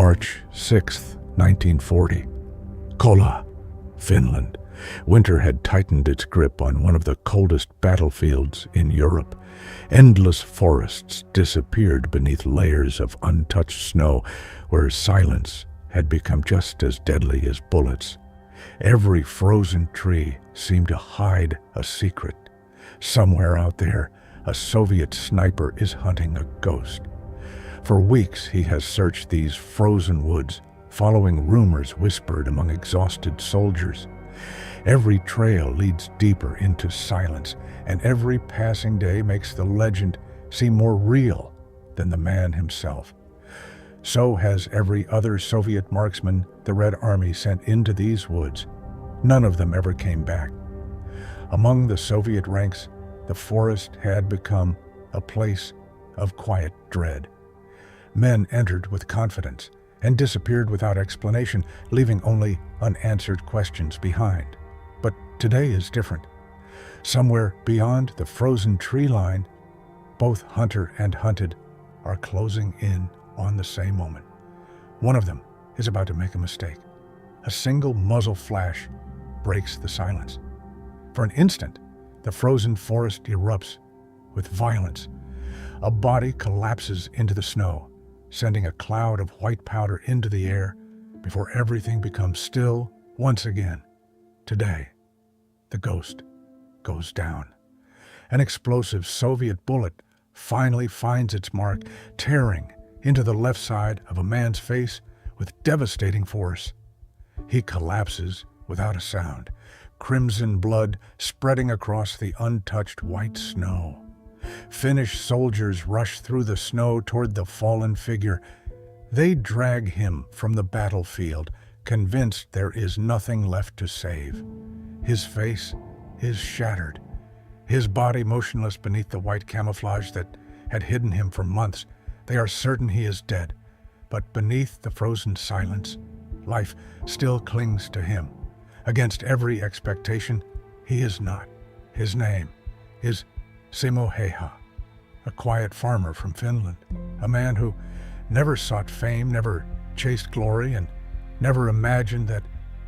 March 6, 1940. Kollaa, Finland. Winter had tightened its grip on one of the coldest battlefields in Europe. Endless forests disappeared beneath layers of untouched snow, where silence had become just as deadly as bullets. Every frozen tree seemed to hide a secret. Somewhere out there, a Soviet sniper is hunting a ghost. For weeks he has searched these frozen woods, following rumors whispered among exhausted soldiers. Every trail leads deeper into silence, and every passing day makes the legend seem more real than the man himself. So has every other Soviet marksman the Red Army sent into these woods. None of them ever came back. Among the Soviet ranks, the forest had become a place of quiet dread. Men entered with confidence and disappeared without explanation, leaving only unanswered questions behind. But today is different. Somewhere beyond the frozen tree line, both hunter and hunted are closing in on the same moment. One of them is about to make a mistake. A single muzzle flash breaks the silence. For an instant, the frozen forest erupts with violence. A body collapses into the snow, sending a cloud of white powder into the air before everything becomes still once again. Today, the ghost goes down. An explosive Soviet bullet finally finds its mark, tearing into the left side of a man's face with devastating force. He collapses without a sound, crimson blood spreading across the untouched white snow. Finnish soldiers rush through the snow toward the fallen figure. They drag him from the battlefield, convinced there is nothing left to save. His face is shattered, his body motionless beneath the white camouflage that had hidden him for months. They are certain he is dead, but beneath the frozen silence, life still clings to him. Against every expectation, he is not. His name is Simo Häyhä, a quiet farmer from Finland, a man who never sought fame, never chased glory, and never imagined that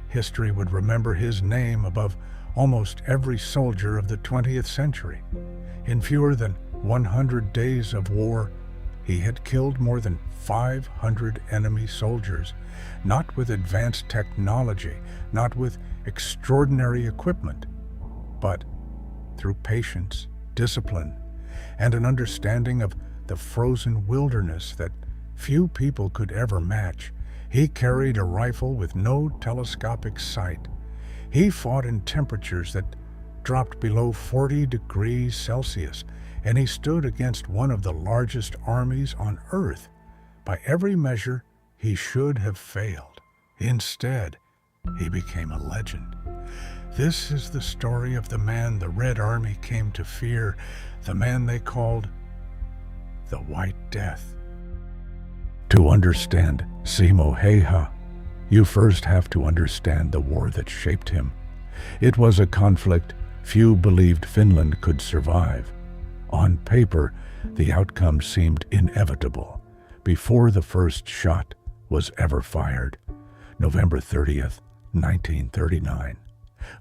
history would remember his name above almost every soldier of the 20th century. In fewer than 100 days of war, he had killed more than 500 enemy soldiers, not with advanced technology, not with extraordinary equipment, but through patience, discipline, and an understanding of the frozen wilderness that few people could ever match. He carried a rifle with no telescopic sight. He fought in temperatures that dropped below 40 degrees Celsius, and he stood against one of the largest armies on Earth. By every measure, he should have failed. Instead, he became a legend. This is the story of the man the Red Army came to fear, the man they called the White Death. To understand Simo Häyhä, you first have to understand the war that shaped him. It was a conflict few believed Finland could survive. On paper, the outcome seemed inevitable before the first shot was ever fired, November 30th, 1939.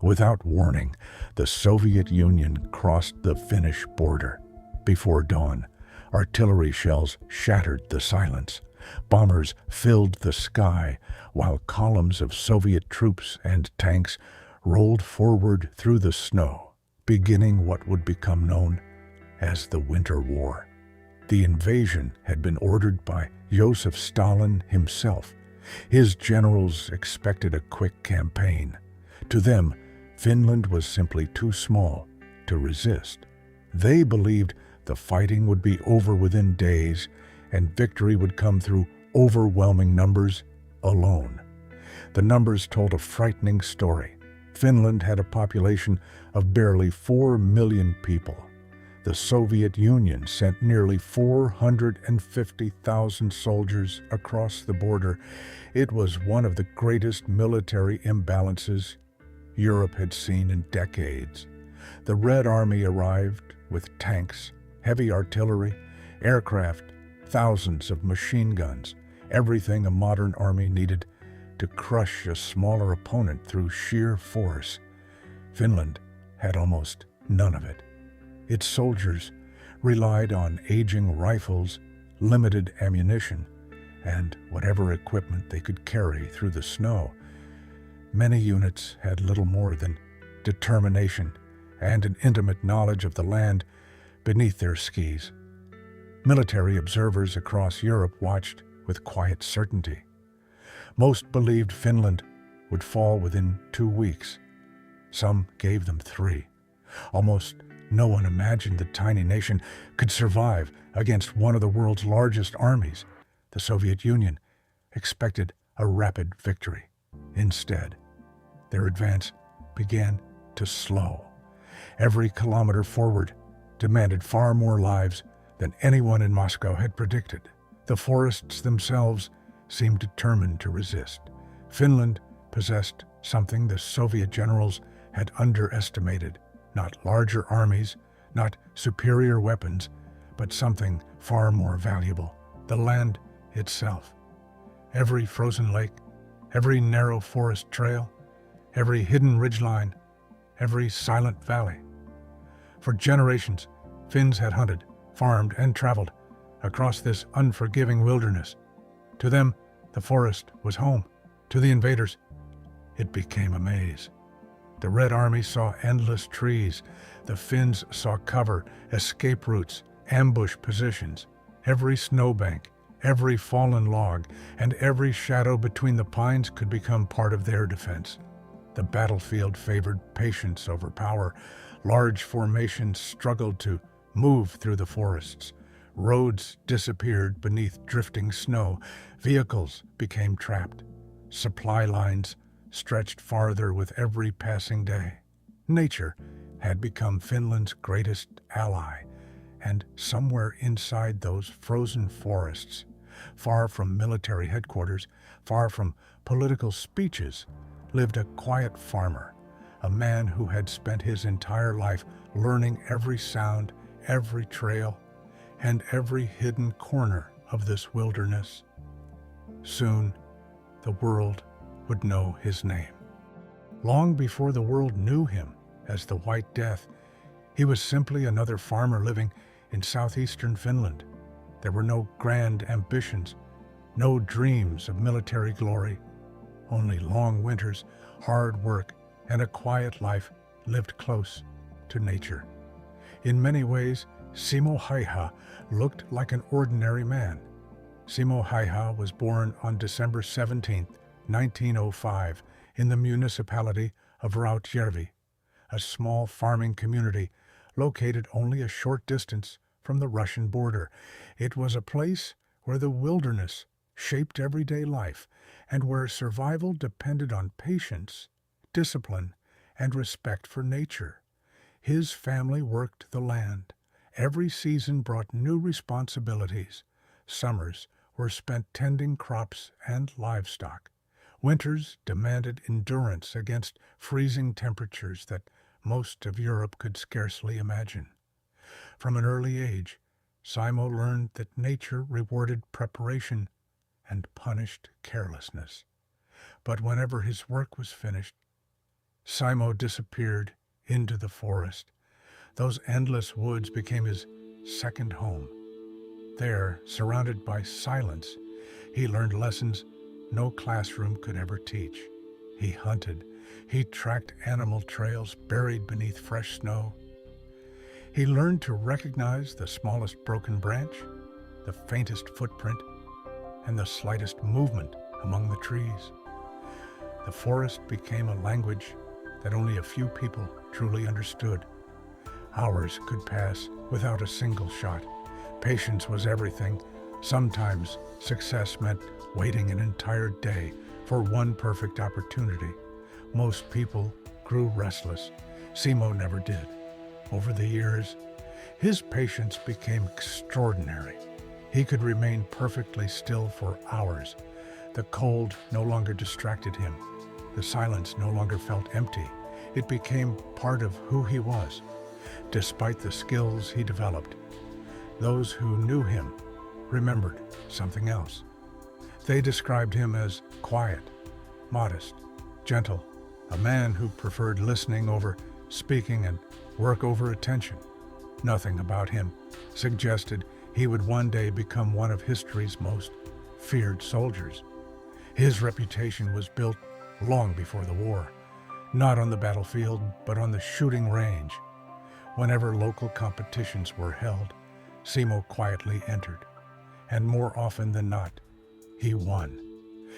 Without warning, the Soviet Union crossed the Finnish border. Before dawn, artillery shells shattered the silence. Bombers filled the sky, while columns of Soviet troops and tanks rolled forward through the snow, beginning what would become known as the Winter War. The invasion had been ordered by Joseph Stalin himself. His generals expected a quick campaign. To them, Finland was simply too small to resist. They believed the fighting would be over within days, and victory would come through overwhelming numbers alone. The numbers told a frightening story. Finland had a population of barely 4 million people. The Soviet Union sent nearly 450,000 soldiers across the border. It was one of the greatest military imbalances Europe had seen in decades. The Red Army arrived with tanks, heavy artillery, aircraft, thousands of machine guns, everything a modern army needed to crush a smaller opponent through sheer force. Finland had almost none of it. Its soldiers relied on aging rifles, limited ammunition, and whatever equipment they could carry through the snow. Many units had little more than determination and an intimate knowledge of the land beneath their skis. Military observers across Europe watched with quiet certainty. Most believed Finland would fall within 2 weeks. Some gave them 3. Almost no one imagined the tiny nation could survive against one of the world's largest armies. The Soviet Union expected a rapid victory. Instead, their advance began to slow. Every kilometer forward demanded far more lives than anyone in Moscow had predicted. The forests themselves seemed determined to resist. Finland possessed something the Soviet generals had underestimated. Not larger armies, not superior weapons, but something far more valuable: the land itself. Every frozen lake, every narrow forest trail, every hidden ridgeline, every silent valley. For generations, Finns had hunted, farmed, and traveled across this unforgiving wilderness. To them, the forest was home. To the invaders, it became a maze. The Red Army saw endless trees. The Finns saw cover, escape routes, ambush positions. Every snowbank, every fallen log, and every shadow between the pines could become part of their defense. The battlefield favored patience over power. Large formations struggled to move through the forests. Roads disappeared beneath drifting snow. Vehicles became trapped. Supply lines stretched farther with every passing day. Nature had become Finland's greatest ally, and somewhere inside those frozen forests, far from military headquarters, far from political speeches, lived a quiet farmer, a man who had spent his entire life learning every sound, every trail, and every hidden corner of this wilderness. Soon, the world would know his name. Long before the world knew him as the White Death, he was simply another farmer living in southeastern Finland. There were no grand ambitions, no dreams of military glory, only long winters, hard work, and a quiet life lived close to nature. In many ways, Simo Häyhä looked like an ordinary man. Simo Häyhä was born on December 17, 1905, in the municipality of Rautjärvi, a small farming community located only a short distance from the Russian border. It was a place where the wilderness shaped everyday life and where survival depended on patience, discipline, and respect for nature. His family worked the land. Every season brought new responsibilities. Summers were spent tending crops and livestock. Winters demanded endurance against freezing temperatures that most of Europe could scarcely imagine. From an early age, Simo learned that nature rewarded preparation and punished carelessness. But whenever his work was finished, Simo disappeared into the forest. Those endless woods became his second home. There, surrounded by silence, he learned lessons no classroom could ever teach. He hunted. He tracked animal trails buried beneath fresh snow. He learned to recognize the smallest broken branch, the faintest footprint, and the slightest movement among the trees. The forest became a language that only a few people truly understood. Hours could pass without a single shot. Patience was everything. Sometimes success meant waiting an entire day for one perfect opportunity. Most people grew restless. Simo never did. Over the years, his patience became extraordinary. He could remain perfectly still for hours. The cold no longer distracted him. The silence no longer felt empty. It became part of who he was. Despite the skills he developed, those who knew him remembered something else. They described him as quiet, modest, gentle, a man who preferred listening over speaking and work over attention. Nothing about him suggested he would one day become one of history's most feared soldiers. His reputation was built long before the war, not on the battlefield, but on the shooting range. Whenever local competitions were held, Simo quietly entered, and more often than not, he won.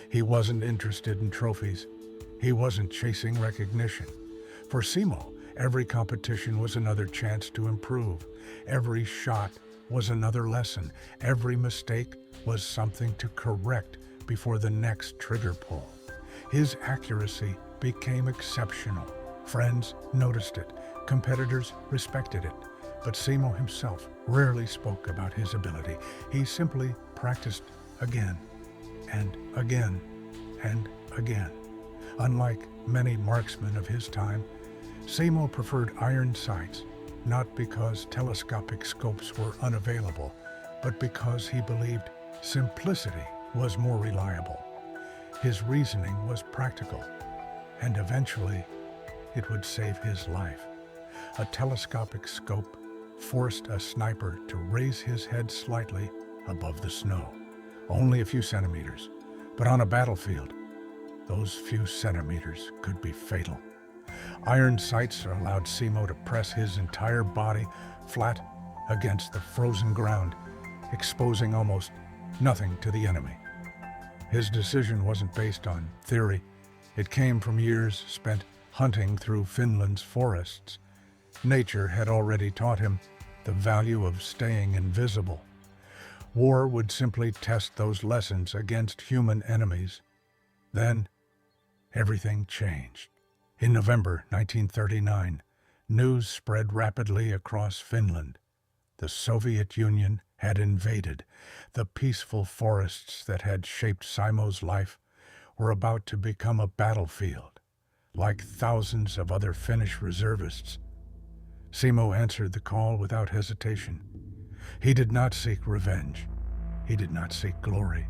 He wasn't interested in trophies. He wasn't chasing recognition. For Simo, every competition was another chance to improve. Every shot was another lesson. Every mistake was something to correct before the next trigger pull. His accuracy became exceptional. Friends noticed it. Competitors respected it. But Simo himself rarely spoke about his ability. He simply practiced again and again and again. Unlike many marksmen of his time, Simo preferred iron sights, not because telescopic scopes were unavailable, but because he believed simplicity was more reliable. His reasoning was practical, and eventually it would save his life. A telescopic scope forced a sniper to raise his head slightly above the snow, only a few centimeters, but on a battlefield, those few centimeters could be fatal. Iron sights allowed Simo to press his entire body flat against the frozen ground, exposing almost nothing to the enemy. His decision wasn't based on theory. It came from years spent hunting through Finland's forests. Nature had already taught him the value of staying invisible. War would simply test those lessons against human enemies. Then, everything changed. In November 1939, news spread rapidly across Finland. The Soviet Union had invaded. The peaceful forests that had shaped Simo's life were about to become a battlefield. Like thousands of other Finnish reservists, Simo answered the call without hesitation. He did not seek revenge. He did not seek glory.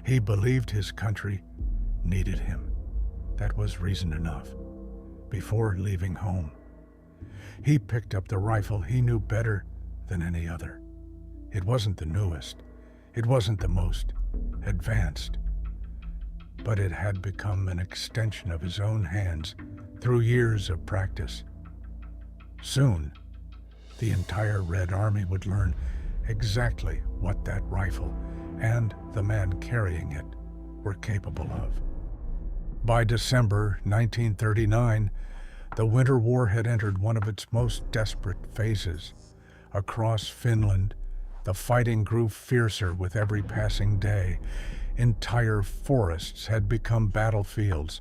He believed his country needed him. That was reason enough. Before leaving home, he picked up the rifle he knew better than any other. It wasn't the newest. It wasn't the most advanced. But it had become an extension of his own hands through years of practice. Soon, the entire Red Army would learn exactly what that rifle and the man carrying it were capable of. By December 1939, the Winter War had entered one of its most desperate phases. Across Finland, the fighting grew fiercer with every passing day. Entire forests had become battlefields,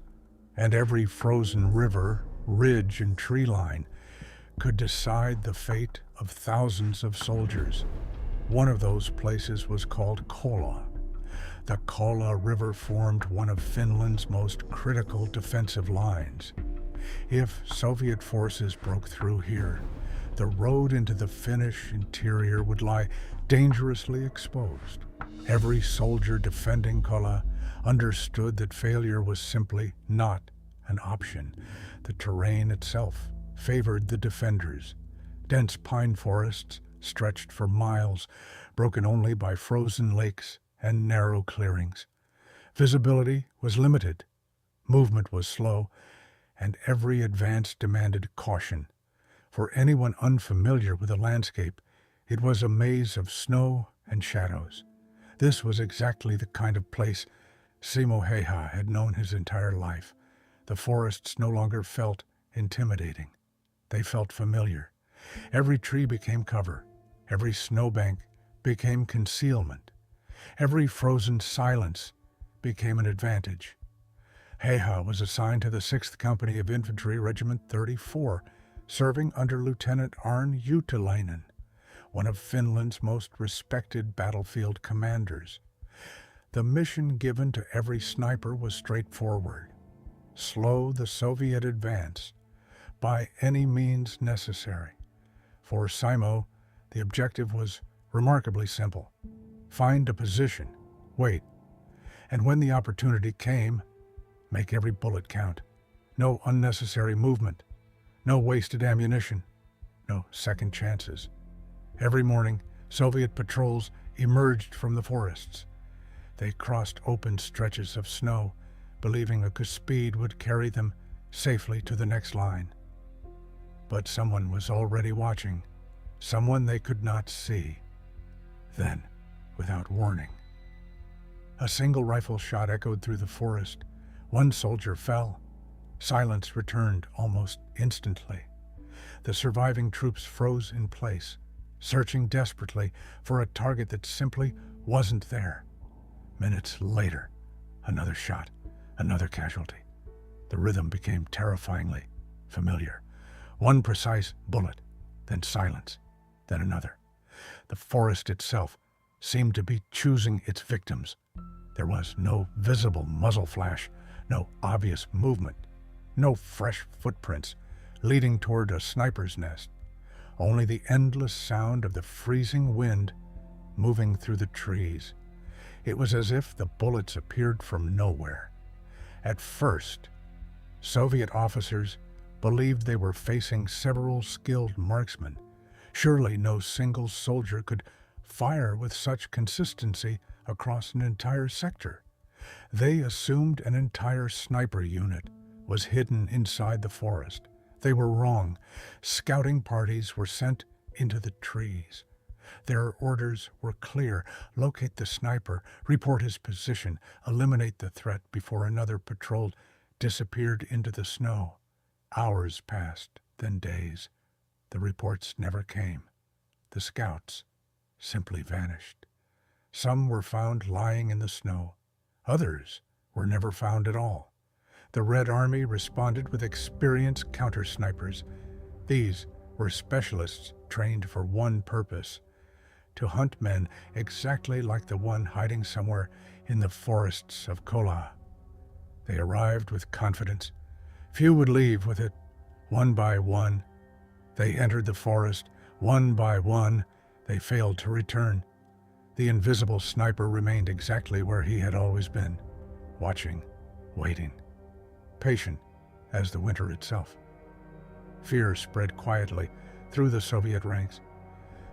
and every frozen river, ridge, and tree line could decide the fate of thousands of soldiers. One of those places was called Kollaa. The Kollaa River formed one of Finland's most critical defensive lines. If Soviet forces broke through here, the road into the Finnish interior would lie dangerously exposed. Every soldier defending Kollaa understood that failure was simply not an option. The terrain itself favored the defenders. Dense pine forests stretched for miles, broken only by frozen lakes and narrow clearings. Visibility was limited, movement was slow, and every advance demanded caution. For anyone unfamiliar with the landscape, it was a maze of snow and shadows. This was exactly the kind of place Simo Häyhä had known his entire life. The forests no longer felt intimidating. They felt familiar. Every tree became cover. Every snowbank became concealment. Every frozen silence became an advantage. Häyhä was assigned to the 6th Company of Infantry Regiment 34, serving under Lieutenant Arne Juutilainen, one of Finland's most respected battlefield commanders. The mission given to every sniper was straightforward: slow the Soviet advance by any means necessary. For Simo, the objective was remarkably simple: find a position, wait, And when the opportunity came, make every bullet count. No unnecessary movement, no wasted ammunition, no second chances. Every morning, Soviet patrols emerged from the forests. They crossed open stretches of snow, believing a speed would carry them safely to the next line. But someone was already watching, someone they could not see. Then, without warning, a single rifle shot echoed through the forest. One soldier fell. Silence returned almost instantly. The surviving troops froze in place, searching desperately for a target that simply wasn't there. Minutes later, another shot, another casualty. The rhythm became terrifyingly familiar. One precise bullet, then silence, then another. The forest itself seemed to be choosing its victims. There was no visible muzzle flash, no obvious movement, no fresh footprints leading toward a sniper's nest. Only the endless sound of the freezing wind moving through the trees. It was as if the bullets appeared from nowhere. At first, Soviet officers believed they were facing several skilled marksmen. Surely no single soldier could fire with such consistency across an entire sector. They assumed an entire sniper unit was hidden inside the forest. They were wrong. Scouting parties were sent into the trees. Their orders were clear: locate the sniper, report his position, eliminate the threat before another patrol disappeared into the snow. Hours passed, then days. The reports never came. The scouts simply vanished. Some were found lying in the snow. Others were never found at all. The Red Army responded with experienced counter-snipers. These were specialists trained for one purpose: to hunt men exactly like the one hiding somewhere in the forests of Kollaa. They arrived with confidence. Few would leave with it. One by one, they entered the forest. One by one, they failed to return. The invisible sniper remained exactly where he had always been, watching, waiting, patient as the winter itself. Fear spread quietly through the Soviet ranks.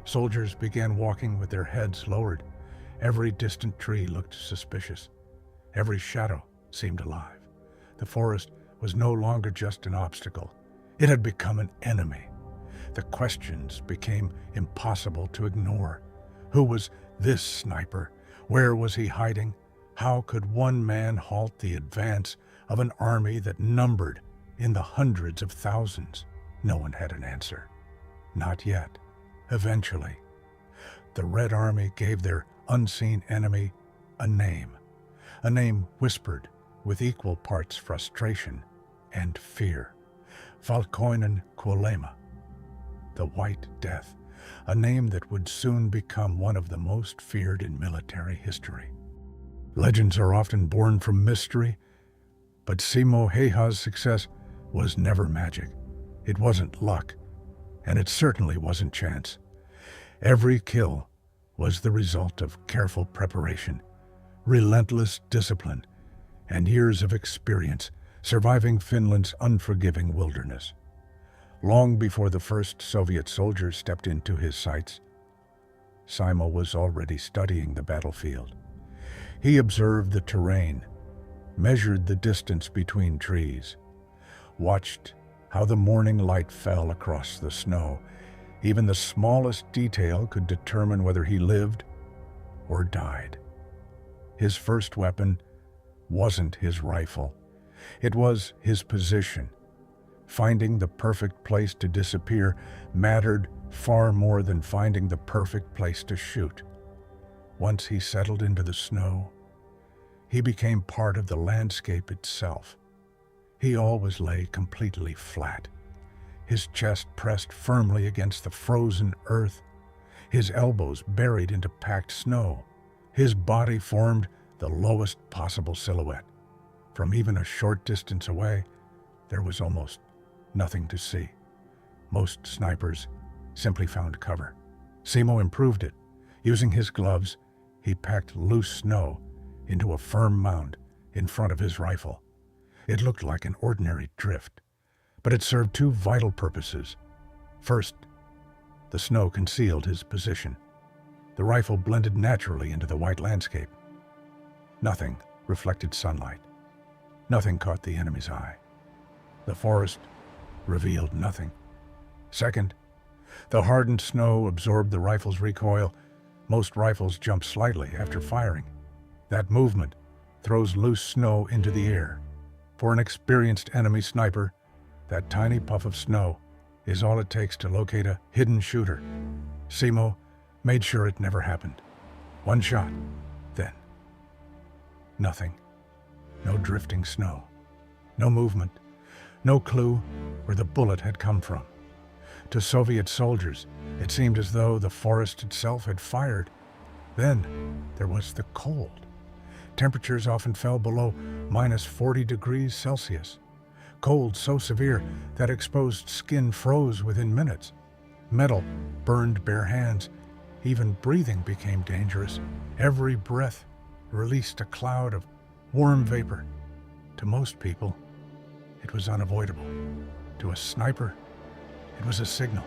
Soldiers began walking with their heads lowered. Every distant tree looked suspicious. Every shadow seemed alive. The forest was no longer just an obstacle. It had become an enemy. The questions became impossible to ignore. Who was this sniper? Where was he hiding? How could one man halt the advance of an army that numbered in the hundreds of thousands? No one had an answer. Not yet. Eventually, the Red Army gave their unseen enemy a name whispered with equal parts frustration and fear. Valkoinen Kuolema, the White Death, a name that would soon become one of the most feared in military history. Legends are often born from mystery, but Simo Häyhä's success was never magic. It wasn't luck, and it certainly wasn't chance. Every kill was the result of careful preparation, relentless discipline, and years of experience surviving Finland's unforgiving wilderness. Long before the first Soviet soldier stepped into his sights, Simo was already studying the battlefield. He observed the terrain, measured the distance between trees, watched how the morning light fell across the snow. Even the smallest detail could determine whether he lived or died. His first weapon wasn't his rifle. It was his position. Finding the perfect place to disappear mattered far more than finding the perfect place to shoot. Once he settled into the snow, he became part of the landscape itself. He always lay completely flat, his chest pressed firmly against the frozen earth, his elbows buried into packed snow. His body formed the lowest possible silhouette. From even a short distance away, there was almost nothing to see. Most snipers simply found cover. Simo improved it. Using his gloves, he packed loose snow into a firm mound in front of his rifle. It looked like an ordinary drift, but it served two vital purposes. First, the snow concealed his position. The rifle blended naturally into the white landscape. Nothing reflected sunlight. Nothing caught the enemy's eye. The forest revealed nothing. Second, the hardened snow absorbed the rifle's recoil. Most rifles jump slightly after firing. That movement throws loose snow into the air. For an experienced enemy sniper, that tiny puff of snow is all it takes to locate a hidden shooter. Simo made sure it never happened. One shot, then nothing. No drifting snow. No movement. No clue where the bullet had come from. To Soviet soldiers, it seemed as though the forest itself had fired. Then there was the cold. Temperatures often fell below -40 degrees Celsius. Cold so severe that exposed skin froze within minutes. Metal burned bare hands. Even breathing became dangerous. Every breath released a cloud of warm vapor. To most people, it was unavoidable. To a sniper, it was a signal.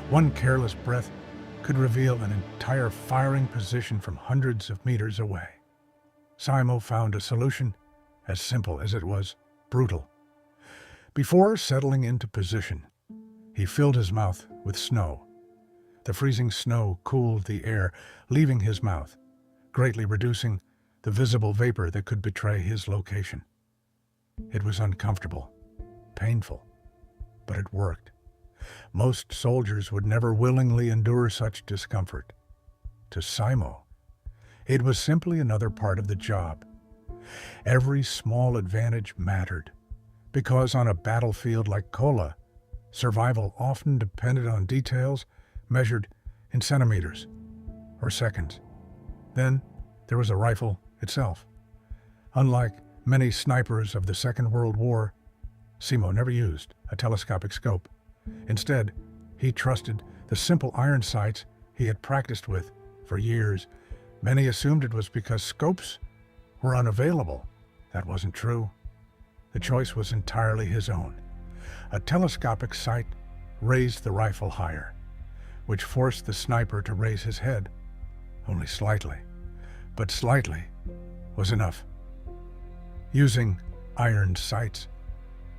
One careless breath could reveal an entire firing position from hundreds of meters away. Simo found a solution, as simple as it was brutal. Before settling into position, he filled his mouth with snow. The freezing snow cooled the air, leaving his mouth, greatly reducing the visible vapor that could betray his location. It was uncomfortable, painful, but it worked. Most soldiers would never willingly endure such discomfort. To Simo, it was simply another part of the job. Every small advantage mattered, because on a battlefield like Kollaa, survival often depended on details measured in centimeters or seconds. Then there was a rifle itself. Unlike many snipers of the Second World War, Simo never used a telescopic scope. Instead, he trusted the simple iron sights he had practiced with for years. Many assumed it was because scopes were unavailable. That wasn't true. The choice was entirely his own. A telescopic sight raised the rifle higher, which forced the sniper to raise his head, only slightly. But slightly was enough. Using iron sights,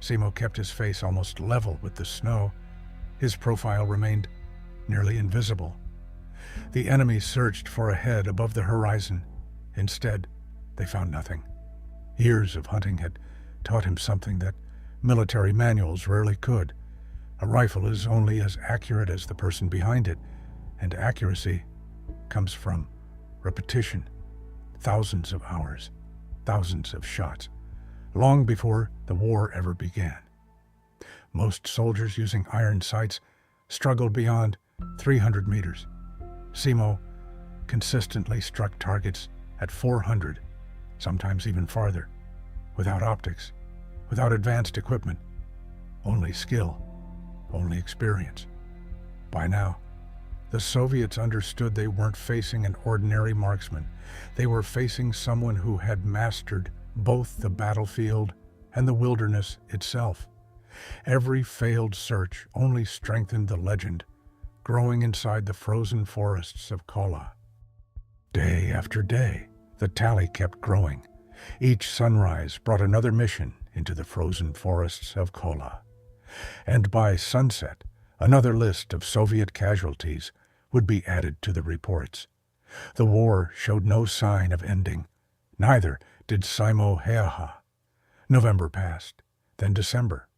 Simo kept his face almost level with the snow. His profile remained nearly invisible. The enemy searched for a head above the horizon. Instead, they found nothing. Years of hunting had taught him something that military manuals rarely could. A rifle is only as accurate as the person behind it, and accuracy comes from repetition. Thousands of hours, thousands of shots, long before the war ever began. Most soldiers using iron sights struggled beyond 300 meters. Simo consistently struck targets at 400, sometimes even farther, without optics, without advanced equipment, only skill, only experience. By now, the Soviets understood they weren't facing an ordinary marksman. They were facing someone who had mastered both the battlefield and the wilderness itself. Every failed search only strengthened the legend, growing inside the frozen forests of Kollaa. Day after day, the tally kept growing. Each sunrise brought another mission into the frozen forests of Kollaa. And by sunset, another list of Soviet casualties would be added to the reports. The war showed no sign of ending. Neither did Simo Häyhä. November passed, then December.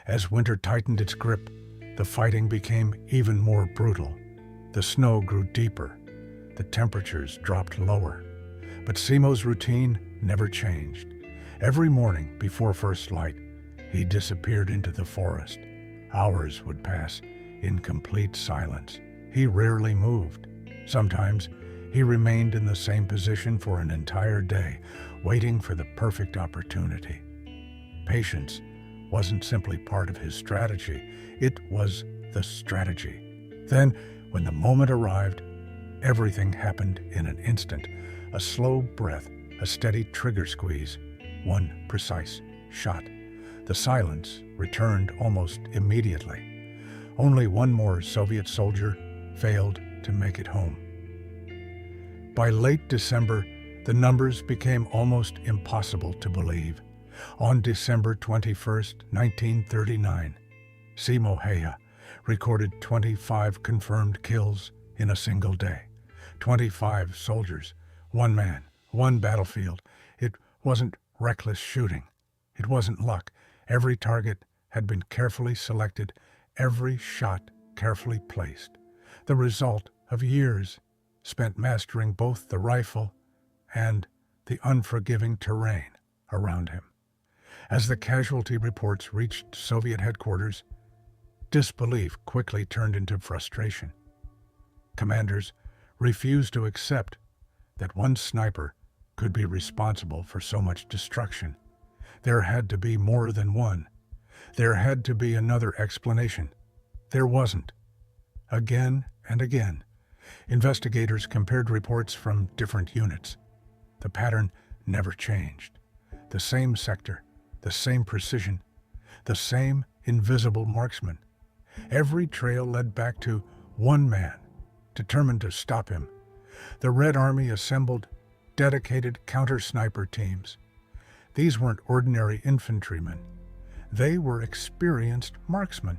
As winter tightened its grip, the fighting became even more brutal. The snow grew deeper. The temperatures dropped lower. But Simo's routine never changed. Every morning before first light, he disappeared into the forest. Hours would pass in complete silence. He rarely moved. Sometimes he remained in the same position for an entire day, waiting for the perfect opportunity. Patience wasn't simply part of his strategy, it was the strategy. Then, when the moment arrived, everything happened in an instant. A slow breath A steady trigger squeeze, one precise shot. The silence returned almost immediately. Only one more Soviet soldier failed to make it home. By late December, the numbers became almost impossible to believe. On December 21st, 1939, Simo Häyhä recorded 25 confirmed kills in a single day. 25 soldiers, one man, one battlefield. It wasn't reckless shooting. It wasn't luck. Every target had been carefully selected, every shot carefully placed. The result of years spent mastering both the rifle and the unforgiving terrain around him. As the casualty reports reached Soviet headquarters, disbelief quickly turned into frustration. Commanders refused to accept that one sniper could be responsible for so much destruction. There had to be more than one. There had to be another explanation. There wasn't. Again and again, investigators compared reports from different units. The pattern never changed. The same sector, the same precision, the same invisible marksman. Every trail led back to one man, determined to stop him. The Red Army assembled dedicated counter-sniper teams. These weren't ordinary infantrymen. They were experienced marksmen,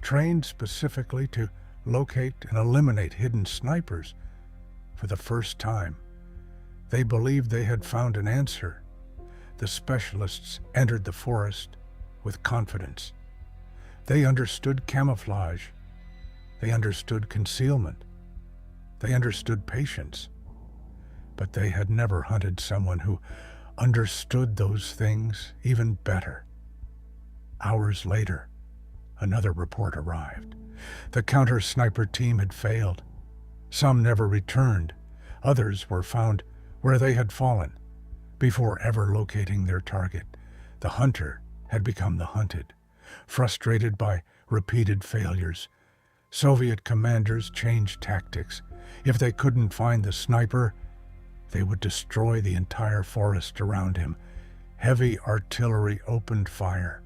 trained specifically to locate and eliminate hidden snipers. For the first time, they believed they had found an answer. The specialists entered the forest with confidence. They understood camouflage. They understood concealment. They understood patience. But they had never hunted someone who understood those things even better. Hours later, another report arrived. The counter-sniper team had failed. Some never returned. Others were found where they had fallen. Before ever locating their target, the hunter had become the hunted. Frustrated by repeated failures, Soviet commanders changed tactics. If they couldn't find the sniper, they would destroy the entire forest around him. Heavy artillery opened fire.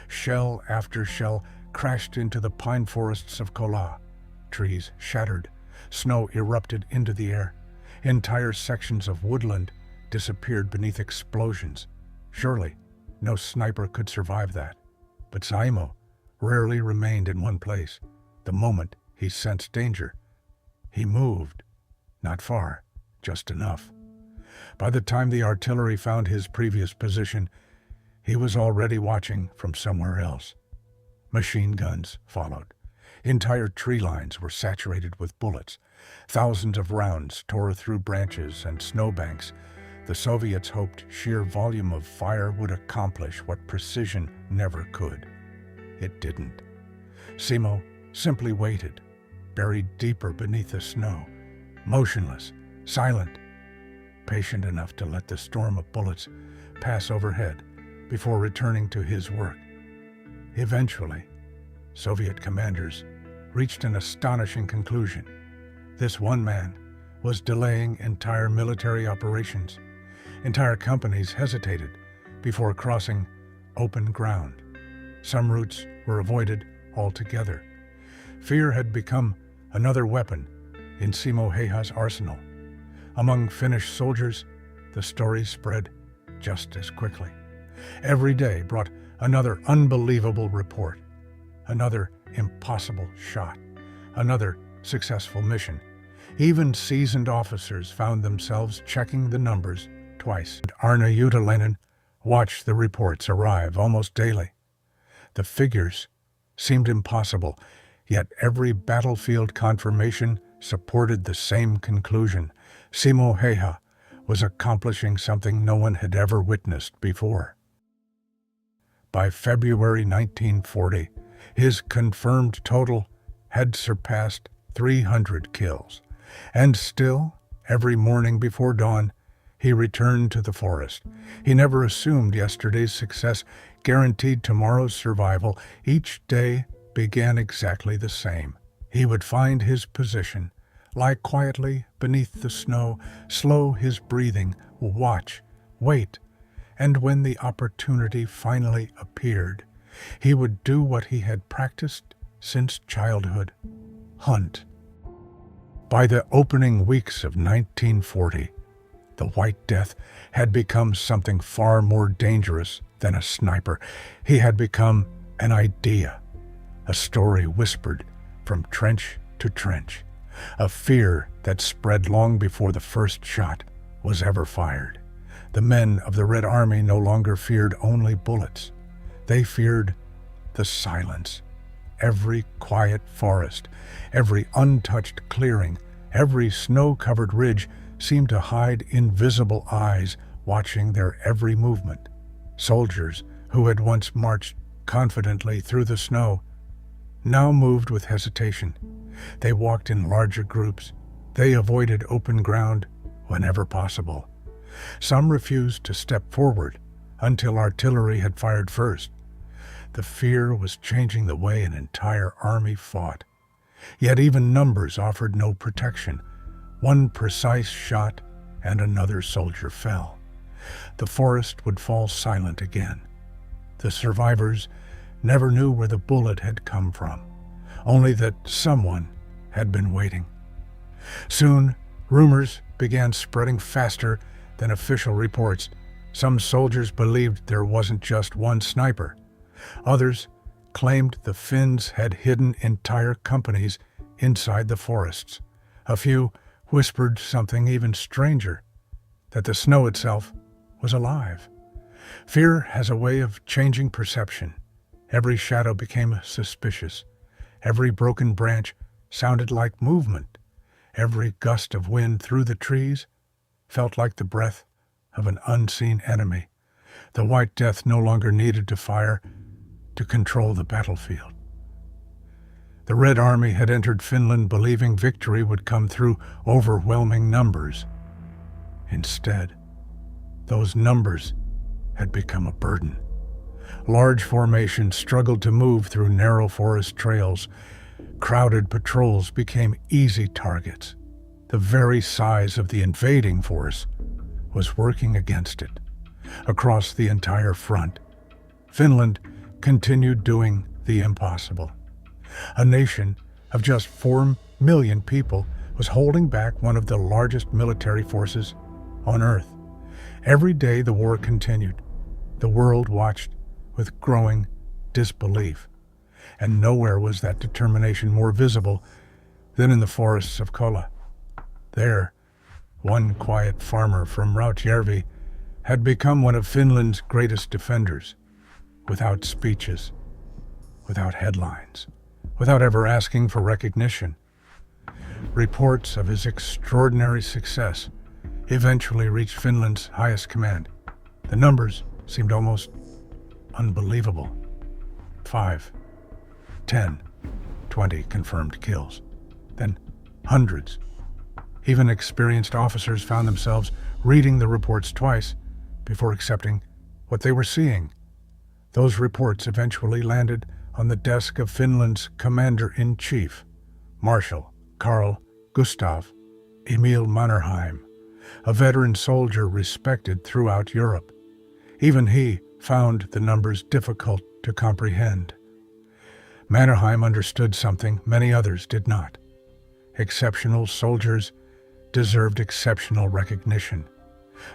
Shell after shell crashed into the pine forests of Kollaa. Trees shattered. Snow erupted into the air. Entire sections of woodland disappeared beneath explosions. Surely, no sniper could survive that. But Simo rarely remained in one place. The moment he sensed danger, he moved. Not far, just enough. By the time the artillery found his previous position, he was already watching from somewhere else. Machine guns followed. Entire tree lines were saturated with bullets. Thousands of rounds tore through branches and snowbanks. The Soviets hoped sheer volume of fire would accomplish what precision never could. It didn't. Simo simply waited, buried deeper beneath the snow, motionless, silent, patient enough to let the storm of bullets pass overhead before returning to his work. Eventually, Soviet commanders reached an astonishing conclusion. This one man was delaying entire military operations. Entire companies hesitated before crossing open ground. Some routes were avoided altogether. Fear had become another weapon in Simo Häyhä's arsenal. Among Finnish soldiers, the story spread just as quickly. Every day brought another unbelievable report, another impossible shot, another successful mission. Even seasoned officers found themselves checking the numbers twice. Arne Jutalainen watched the reports arrive almost daily. The figures seemed impossible, yet every battlefield confirmation supported the same conclusion. Simo Häyhä was accomplishing something no one had ever witnessed before. By February 1940, his confirmed total had surpassed 300 kills. And still, every morning before dawn, he returned to the forest. He never assumed yesterday's success guaranteed tomorrow's survival. Each day began exactly the same. He would find his position, lie quietly beneath the snow, slow his breathing, watch, wait, and when the opportunity finally appeared, he would do what he had practiced since childhood: hunt. By the opening weeks of 1940, the White Death had become something far more dangerous than a sniper. He had become an idea, a story whispered from trench to trench, a fear that spread long before the first shot was ever fired. The men of the Red Army no longer feared only bullets. They feared the silence. Every quiet forest, every untouched clearing, every snow-covered ridge seemed to hide invisible eyes watching their every movement. Soldiers who had once marched confidently through the snow now moved with hesitation. They walked in larger groups. They avoided open ground whenever possible. Some refused to step forward until artillery had fired first. The fear was changing the way an entire army fought. Yet even numbers offered no protection. One precise shot and another soldier fell. The forest would fall silent again. The survivors never knew where the bullet had come from, only that someone had been waiting. Soon, rumors began spreading faster than official reports. Some soldiers believed there wasn't just one sniper. Others claimed the Finns had hidden entire companies inside the forests. A few whispered something even stranger, that the snow itself was alive. Fear has a way of changing perception. Every shadow became suspicious. Every broken branch sounded like movement. Every gust of wind through the trees felt like the breath of an unseen enemy. The White Death no longer needed to fire to control the battlefield. The Red Army had entered Finland believing victory would come through overwhelming numbers. Instead, those numbers had become a burden. Large formations struggled to move through narrow forest trails. Crowded patrols became easy targets. The very size of the invading force was working against it. Across the entire front, Finland continued doing the impossible. A nation of just 4 million people was holding back one of the largest military forces on Earth. Every day the war continued. The world watched with growing disbelief, and nowhere was that determination more visible than in the forests of Kollaa. There, one quiet farmer from Rautjärvi had become one of Finland's greatest defenders, without speeches, without headlines, without ever asking for recognition. Reports of his extraordinary success eventually reached Finland's highest command. The numbers seemed almost unbelievable. 5, 10, 20 confirmed kills. Then hundreds. Even experienced officers found themselves reading the reports twice before accepting what they were seeing. Those reports eventually landed on the desk of Finland's commander-in-chief, Marshal Carl Gustav Emil Mannerheim, a veteran soldier respected throughout Europe. Even he found the numbers difficult to comprehend. Mannerheim understood something many others did not. Exceptional soldiers deserved exceptional recognition.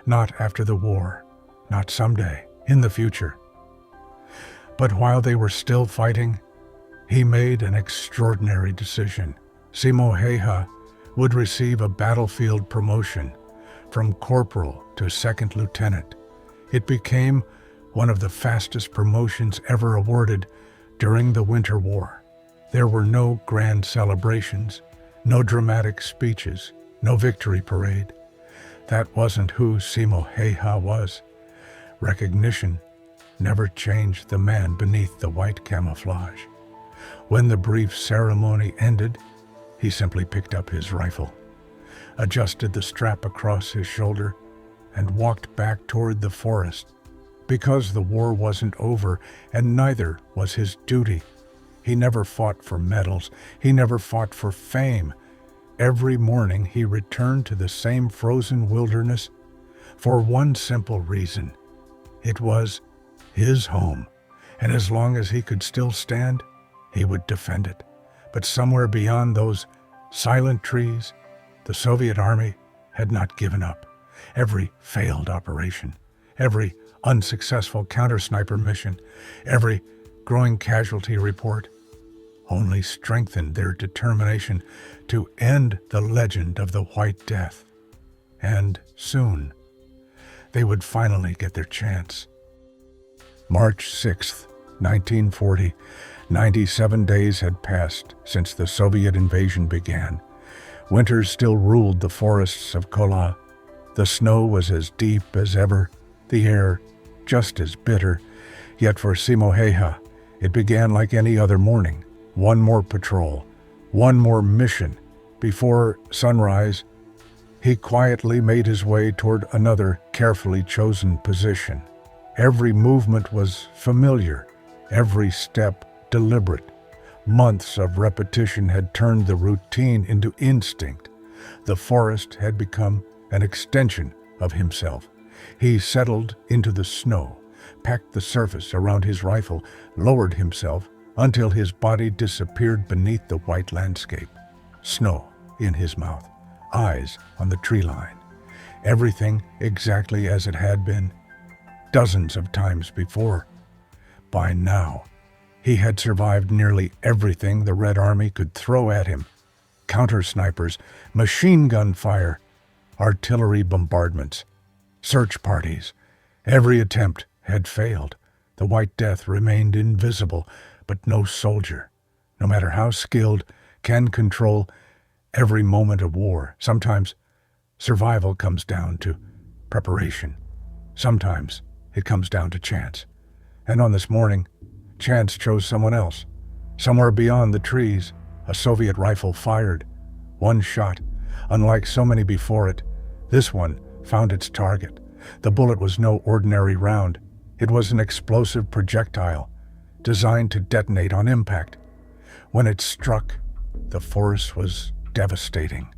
Not after the war, not someday, in the future. But while they were still fighting, he made an extraordinary decision. Simo Häyhä would receive a battlefield promotion from corporal to second lieutenant. It became one of the fastest promotions ever awarded during the Winter War. There were no grand celebrations, no dramatic speeches, no victory parade. That wasn't who Simo Häyhä was. Recognition never changed the man beneath the white camouflage. When the brief ceremony ended, he simply picked up his rifle, adjusted the strap across his shoulder, and walked back toward the forest. Because the war wasn't over, and neither was his duty. He never fought for medals. He never fought for fame. every morning he returned to the same frozen wilderness for one simple reason. It was his home, and as long as he could still stand, he would defend it. But somewhere beyond those silent trees, the Soviet army had not given up. Every failed operation, every unsuccessful counter-sniper mission, every growing casualty report only strengthened their determination to end the legend of the White Death. And soon, they would finally get their chance. March 6th, 1940, 97 days had passed since the Soviet invasion began. Winter still ruled the forests of Kollaa. The snow was as deep as ever, the air just as bitter. Yet for Simo Häyhä, it began like any other morning. One more patrol, one more mission. Before sunrise, he quietly made his way toward another carefully chosen position. Every movement was familiar, every step deliberate. Months of repetition had turned the routine into instinct. The forest had become an extension of himself. He settled into the snow, packed the surface around his rifle, lowered himself until his body disappeared beneath the white landscape. Snow in his mouth, eyes on the tree line. Everything exactly as it had been dozens of times before. By now, he had survived nearly everything the Red Army could throw at him. Counter-snipers, machine gun fire, artillery bombardments, search parties. Every attempt had failed. The White Death remained invisible, but no soldier, no matter how skilled, can control every moment of war. Sometimes survival comes down to preparation. Sometimes it comes down to chance. And on this morning, chance chose someone else. Somewhere beyond the trees, a Soviet rifle fired. One shot. Unlike so many before it, this one found its target. The bullet was no ordinary round. It was an explosive projectile designed to detonate on impact. When it struck, the force was devastating.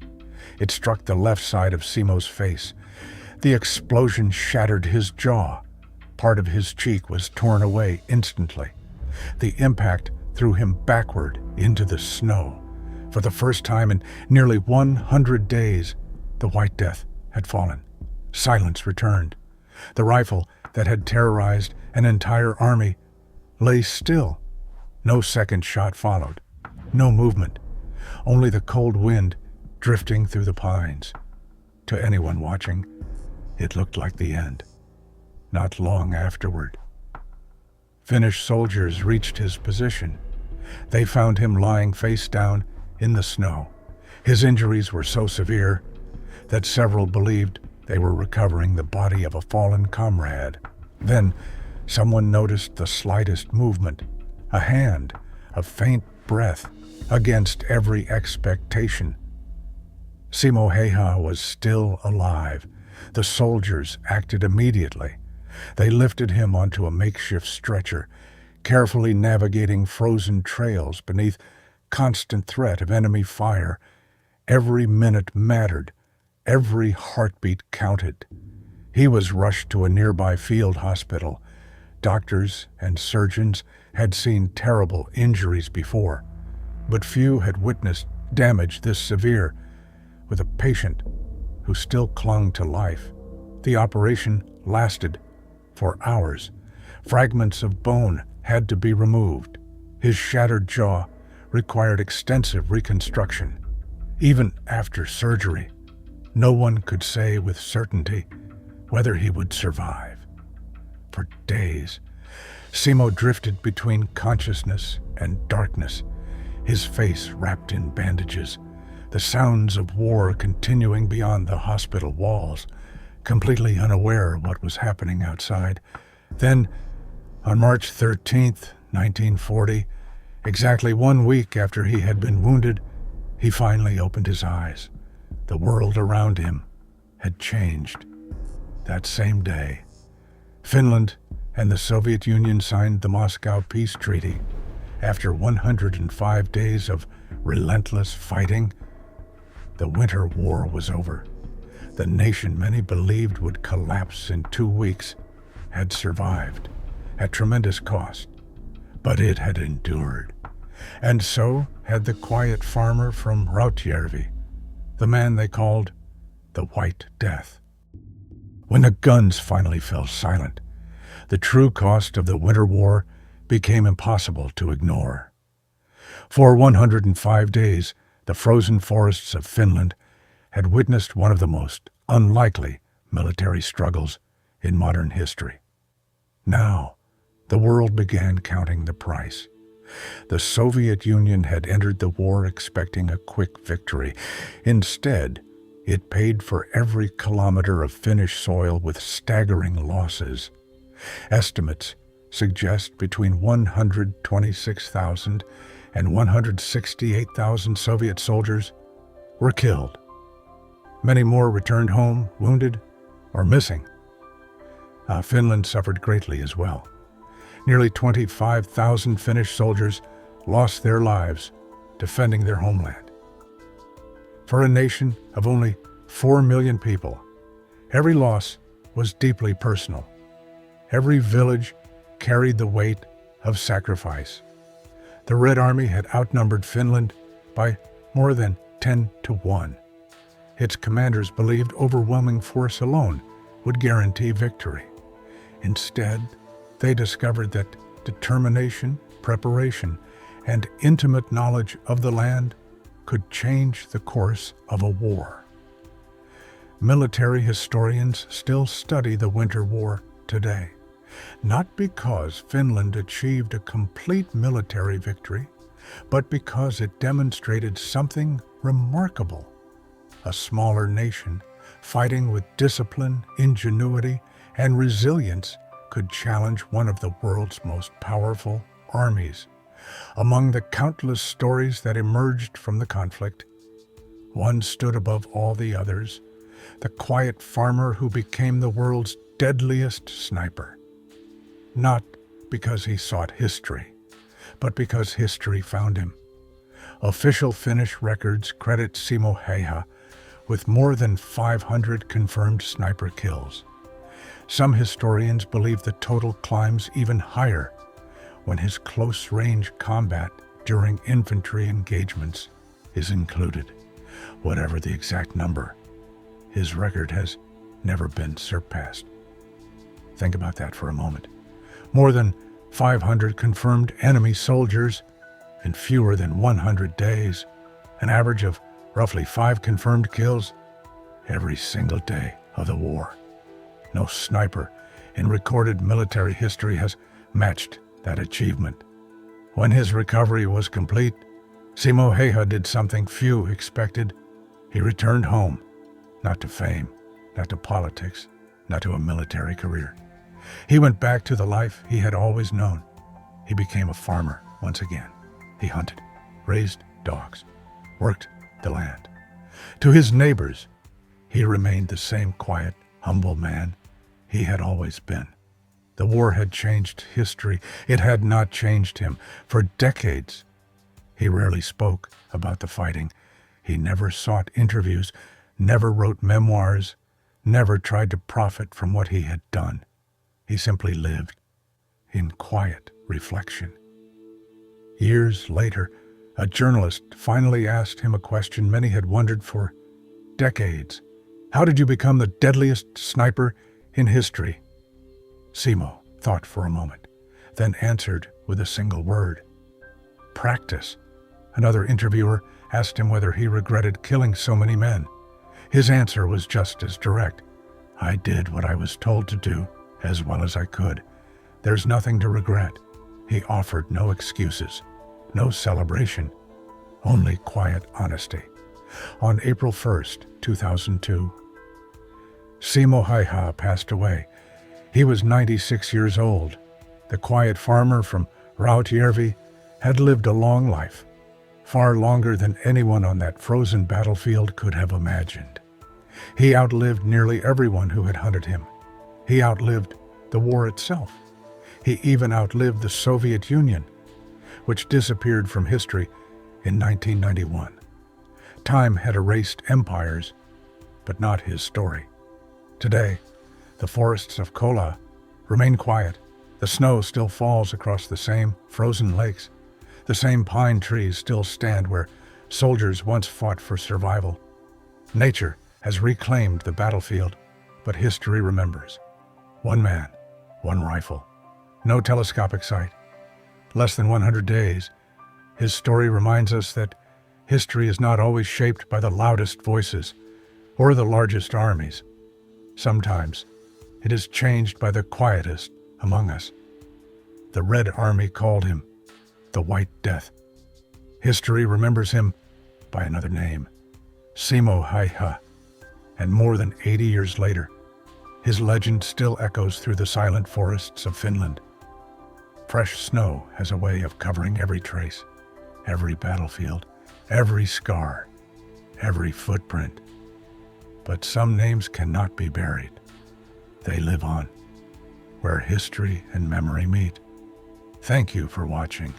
It struck the left side of Simo's face. The explosion shattered his jaw. Part of his cheek was torn away instantly. The impact threw him backward into the snow. For the first time in nearly 100 days, the White Death had fallen. Silence returned. The rifle that had terrorized an entire army lay still. No second shot followed. No movement. Only the cold wind drifting through the pines. To anyone watching, it looked like the end. Not long afterward, Finnish soldiers reached his position. They found him lying face down in the snow. His injuries were so severe that several believed they were recovering the body of a fallen comrade. Then someone noticed the slightest movement, a hand, a faint breath, against every expectation. Simo Häyhä was still alive. The soldiers acted immediately. They lifted him onto a makeshift stretcher, carefully navigating frozen trails beneath constant threat of enemy fire. Every minute mattered. Every heartbeat counted. He was rushed to a nearby field hospital. Doctors and surgeons had seen terrible injuries before, but few had witnessed damage this severe with a patient who still clung to life. The operation lasted for hours. Fragments of bone had to be removed. His shattered jaw required extensive reconstruction. Even after surgery, no one could say with certainty whether he would survive. For days, Simo drifted between consciousness and darkness, his face wrapped in bandages, the sounds of war continuing beyond the hospital walls, completely unaware of what was happening outside. Then, on March 13th, 1940, exactly 1 week after he had been wounded, he finally opened his eyes. The world around him had changed. That same day, Finland and the Soviet Union signed the Moscow Peace Treaty. After 105 days of relentless fighting, The Winter War was over. The nation many believed would collapse in 2 weeks had survived, at tremendous cost. But it had endured. And so had the quiet farmer from Rautjärvi, the man they called the White Death. When the guns finally fell silent, the true cost of the Winter War became impossible to ignore. For 105 days, the frozen forests of Finland had witnessed one of the most unlikely military struggles in modern history. Now, the world began counting the price. The Soviet Union had entered the war expecting a quick victory. Instead, it paid for every kilometer of Finnish soil with staggering losses. Estimates suggest between 126,000 and 168,000 Soviet soldiers were killed. Many more returned home, wounded, or missing. Finland suffered greatly as well. Nearly 25,000 Finnish soldiers lost their lives defending their homeland. For a nation of only 4 million people, every loss was deeply personal. Every village carried the weight of sacrifice. The Red Army had outnumbered Finland by more than 10 to 1. Its commanders believed overwhelming force alone would guarantee victory. Instead, they discovered that determination, preparation, and intimate knowledge of the land could change the course of a war. Military historians still study the Winter War today, not because Finland achieved a complete military victory, but because it demonstrated something remarkable. A smaller nation, fighting with discipline, ingenuity, and resilience, could challenge one of the world's most powerful armies. Among the countless stories that emerged from the conflict, one stood above all the others: the quiet farmer who became the world's deadliest sniper. Not because he sought history, but because history found him. Official Finnish records credit Simo Häyhä with more than 500 confirmed sniper kills. Some historians believe the total climbs even higher when his close-range combat during infantry engagements is included. Whatever the exact number, his record has never been surpassed. Think about that for a moment. More than 500 confirmed enemy soldiers in fewer than 100 days, an average of roughly 5 confirmed kills every single day of the war. No sniper in recorded military history has matched that achievement. When his recovery was complete, Simo Häyhä did something few expected. He returned home, not to fame, not to politics, not to a military career. He went back to the life he had always known. He became a farmer once again. He hunted, raised dogs, worked the land. To his neighbors, he remained the same quiet, humble man he had always been. The war had changed history. It had not changed him. For decades, he rarely spoke about the fighting. He never sought interviews, never wrote memoirs, never tried to profit from what he had done. He simply lived in quiet reflection. Years later, a journalist finally asked him a question many had wondered for decades. How did you become the deadliest sniper in history? Simo thought for a moment, then answered with a single word: practice. Another interviewer asked him whether he regretted killing so many men. His answer was just as direct. I did what I was told to do as well as I could. There's nothing to regret. He offered no excuses, no celebration, only quiet honesty. On April 1st, 2002, Simo Häyhä passed away. He was 96 years old. The quiet farmer from Rautjärvi had lived a long life, far longer than anyone on that frozen battlefield could have imagined. He outlived nearly everyone who had hunted him. He outlived the war itself. He even outlived the Soviet Union, which disappeared from history in 1991. Time had erased empires, but not his story. Today, the forests of Kollaa remain quiet. The snow still falls across the same frozen lakes. The same pine trees still stand where soldiers once fought for survival. Nature has reclaimed the battlefield, but history remembers. One man, one rifle, no telescopic sight. Less than 100 days. His story reminds us that history is not always shaped by the loudest voices or the largest armies. Sometimes it is changed by the quietest among us. The Red Army called him the White Death. History remembers him by another name, Simo Häyhä, and more than 80 years later, his legend still echoes through the silent forests of Finland. Fresh snow has a way of covering every trace, every battlefield, every scar, every footprint. But some names cannot be buried. They live on, where history and memory meet. Thank you for watching.